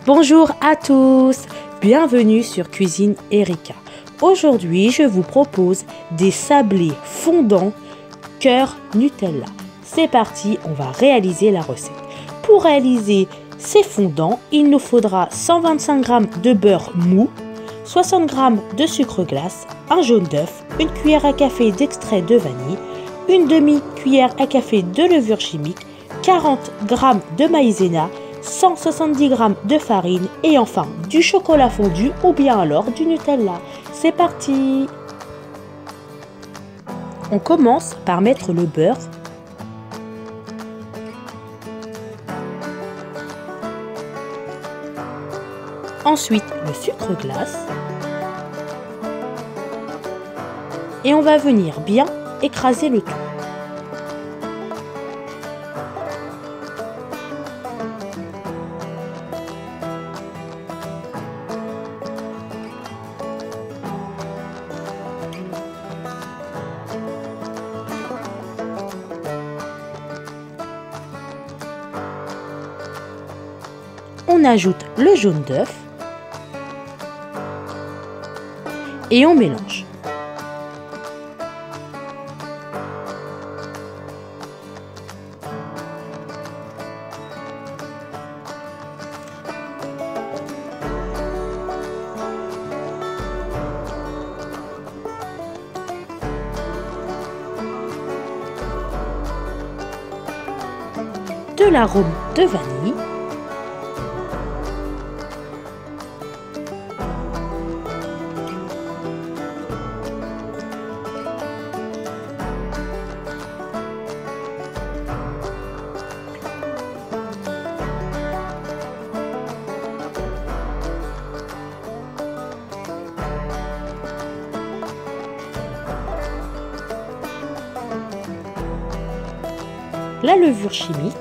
Bonjour à tous, bienvenue sur Cuisine Erika. Aujourd'hui, je vous propose des sablés fondants cœur Nutella. C'est parti, on va réaliser la recette. Pour réaliser ces fondants, il nous faudra 125 g de beurre mou, 60 g de sucre glace, un jaune d'œuf, une cuillère à café d'extrait de vanille, une demi-cuillère à café de levure chimique, 40 g de maïzena, 170 g de farine et enfin du chocolat fondu ou bien alors du Nutella. C'est parti! On commence par mettre le beurre. Ensuite le sucre glace. Et on va venir bien écraser le tout. On ajoute le jaune d'œuf et on mélange. De l'arôme de vanille. La levure chimique,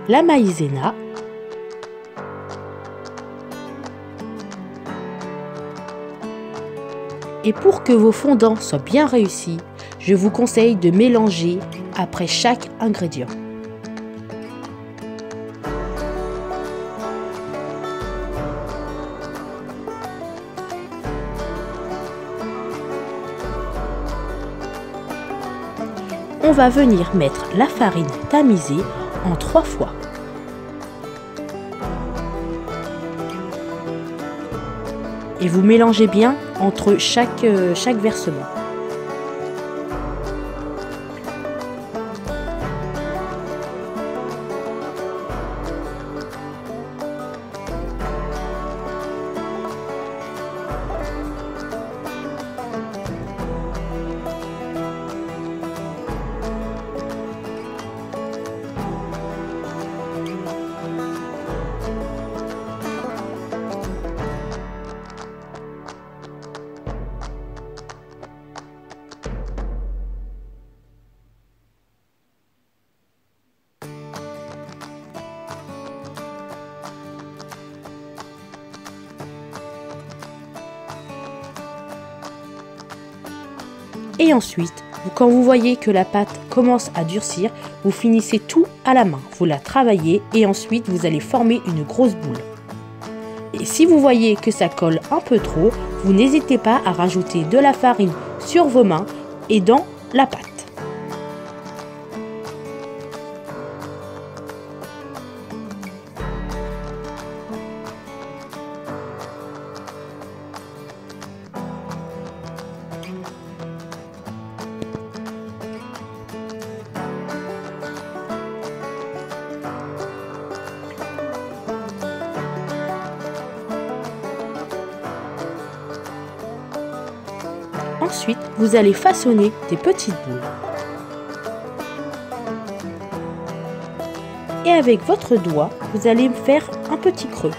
la maïzena, et pour que vos fondants soient bien réussis, je vous conseille de mélanger après chaque ingrédient. On va venir mettre la farine tamisée en 3 fois. Et vous mélangez bien entre chaque versement. Et ensuite, quand vous voyez que la pâte commence à durcir, vous finissez tout à la main. Vous la travaillez et ensuite vous allez former une grosse boule. Et si vous voyez que ça colle un peu trop, vous n'hésitez pas à rajouter de la farine sur vos mains et dans la pâte. Ensuite, vous allez façonner des petites boules. Et avec votre doigt, vous allez faire un petit creux.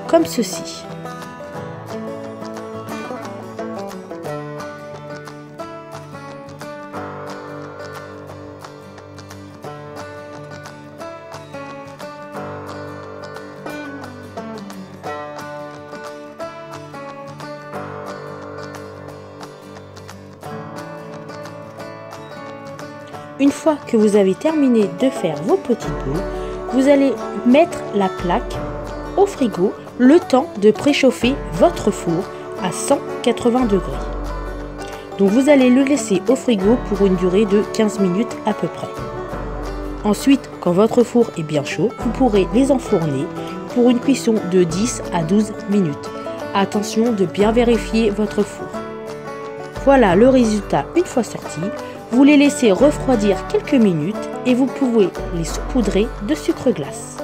Comme ceci. Une fois que vous avez terminé de faire vos petites boules, vous allez mettre la plaque au frigo le temps de préchauffer votre four à 180 degrés. Donc vous allez le laisser au frigo pour une durée de 15 minutes à peu près. Ensuite, quand votre four est bien chaud, vous pourrez les enfourner pour une cuisson de 10 à 12 minutes. Attention de bien vérifier votre four. Voilà le résultat une fois sorti. Vous les laissez refroidir quelques minutes et vous pouvez les saupoudrer de sucre glace.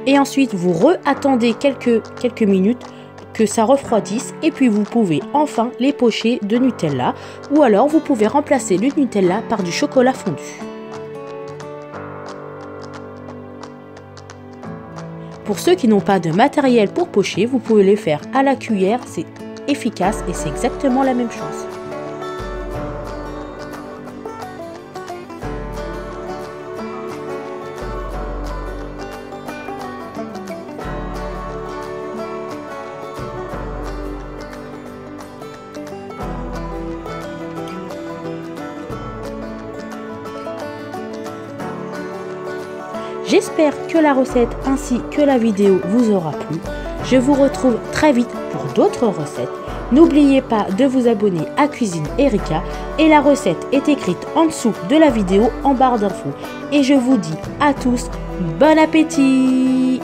Et ensuite, vous attendez quelques minutes que ça refroidisse et puis vous pouvez enfin les pocher de Nutella ou alors vous pouvez remplacer le Nutella par du chocolat fondu. Pour ceux qui n'ont pas de matériel pour pocher, vous pouvez les faire à la cuillère, c'est efficace et c'est exactement la même chose. J'espère que la recette ainsi que la vidéo vous aura plu. Je vous retrouve très vite pour d'autres recettes. N'oubliez pas de vous abonner à Cuisine Erika et la recette est écrite en dessous de la vidéo en barre d'infos. Et je vous dis à tous, bon appétit!